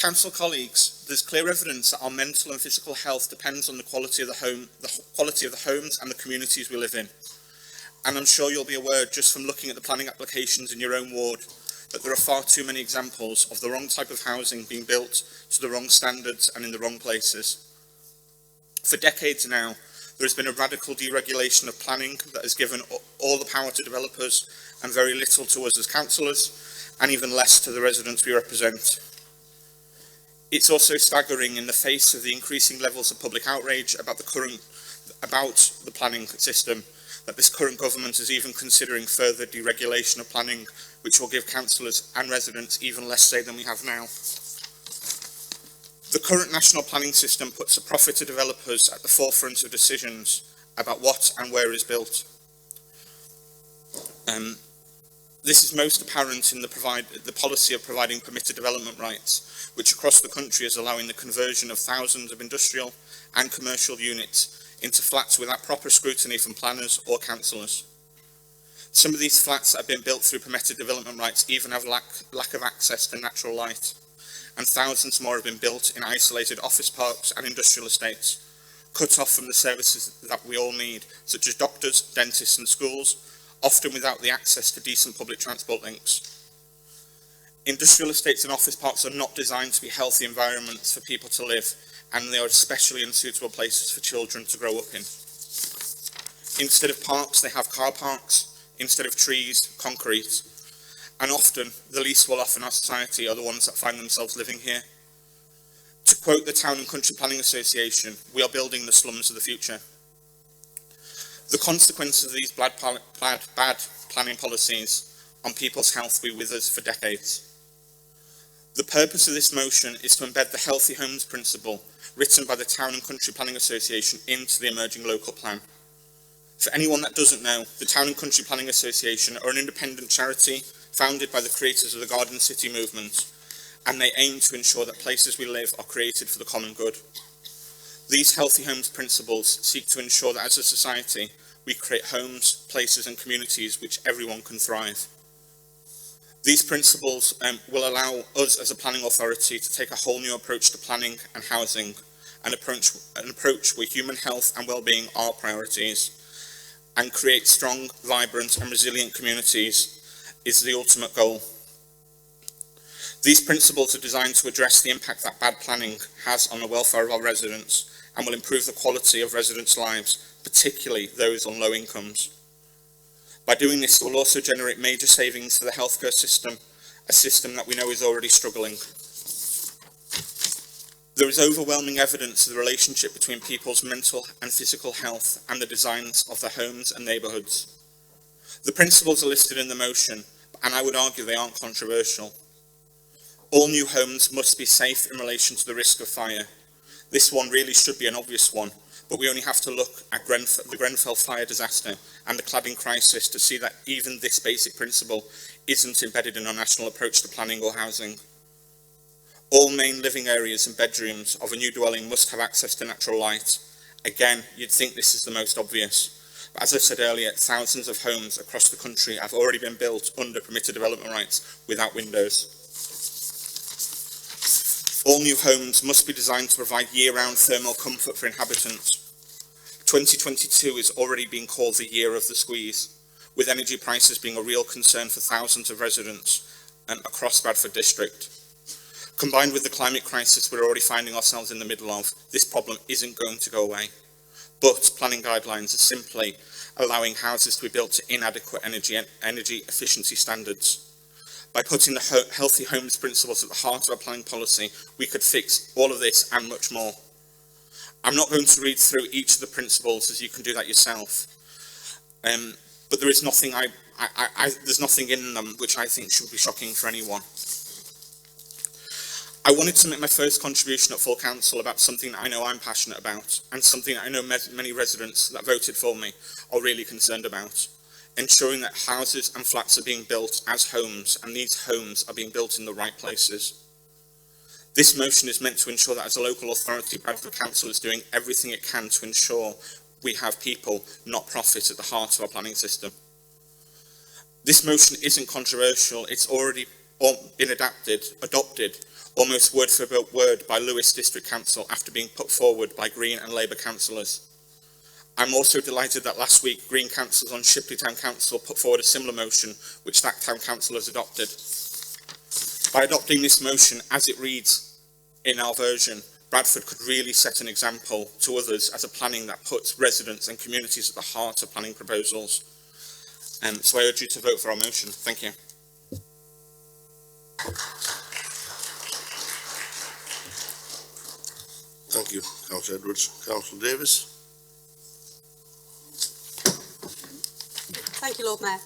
Council colleagues, there's clear evidence that our mental and physical health depends on the quality of the quality of the homes and the communities we live in. And I'm sure you'll be aware, just from looking at the planning applications in your own ward, that there are far too many examples of the wrong type of housing being built to the wrong standards and in the wrong places. For decades now, there has been a radical deregulation of planning that has given all the power to developers and very little to us as councillors, and even less to the residents we represent. It's also staggering, in the face of the increasing levels of public outrage about the planning system, that this current government is even considering further deregulation of planning, which will give councillors and residents even less say than we have now. The current national planning system puts the profit of developers at the forefront of decisions about what and where is built. This is most apparent in the policy of providing permitted development rights, which across the country is allowing the conversion of thousands of industrial and commercial units into flats without proper scrutiny from planners or councillors. Some of these flats that have been built through permitted development rights even have lack of access to natural light, and thousands more have been built in isolated office parks and industrial estates, cut off from the services that we all need, such as doctors, dentists and schools, often without the access to decent public transport links. Industrial estates and office parks are not designed to be healthy environments for people to live, and they are especially unsuitable places for children to grow up in. Instead of parks, they have car parks. Instead of trees, concrete. And often, the least well off in our society are the ones that find themselves living here. To quote the Town and Country Planning Association, we are building the slums of the future. The consequences of these bad planning policies on people's health will be with us for decades. The purpose of this motion is to embed the Healthy Homes principle written by the Town and Country Planning Association into the emerging local plan. For anyone that doesn't know, the Town and Country Planning Association are an independent charity founded by the creators of the Garden City movement, and they aim to ensure that places we live are created for the common good. These Healthy Homes principles seek to ensure that as a society, we create homes, places and communities which everyone can thrive. These principles will allow us as a planning authority to take a whole new approach to planning and housing, an approach where human health and well-being are priorities, and create strong, vibrant and resilient communities is the ultimate goal. These principles are designed to address the impact that bad planning has on the welfare of our residents and will improve the quality of residents' lives, particularly those on low incomes. By doing this, it will also generate major savings for the healthcare system, a system that we know is already struggling. There is overwhelming evidence of the relationship between people's mental and physical health and the designs of their homes and neighbourhoods. The principles are listed in the motion, and I would argue they aren't controversial. All new homes must be safe in relation to the risk of fire. This one really should be an obvious one, but we only have to look at the Grenfell fire disaster and the cladding crisis to see that even this basic principle isn't embedded in our national approach to planning or housing. All main living areas and bedrooms of a new dwelling must have access to natural light. Again, you'd think this is the most obvious. But as I said earlier, thousands of homes across the country have already been built under permitted development rights without windows. All new homes must be designed to provide year-round thermal comfort for inhabitants. 2022 is already being called the year of the squeeze, with energy prices being a real concern for thousands of residents across Bradford District. Combined with the climate crisis we're already finding ourselves in the middle of, this problem isn't going to go away. But planning guidelines are simply allowing houses to be built to inadequate energy efficiency standards. By putting the Healthy Homes principles at the heart of our planning policy, we could fix all of this and much more. I'm not going to read through each of the principles, as you can do that yourself. But there is nothing there's nothing in them which I think should be shocking for anyone. I wanted to make my first contribution at full council about something that I know I'm passionate about, and something that I know many residents that voted for me are really concerned about. Ensuring that houses and flats are being built as homes, and these homes are being built in the right places. This motion is meant to ensure that as a local authority, Bradford Council is doing everything it can to ensure we have people, not profit, at the heart of our planning system. This motion isn't controversial. It's already or been adopted almost word for word by Lewes District Council after being put forward by Green and Labour councillors. I'm also delighted that last week Green councillors on Shipley Town Council put forward a similar motion, which that town council has adopted. By adopting this motion as it reads in our version, Bradford could really set an example to others as a planning that puts residents and communities at the heart of planning proposals. So I urge you to vote for our motion. Thank you. Thank you, Councillor Edwards. Councillor Davis. Thank you, Lord Mayor.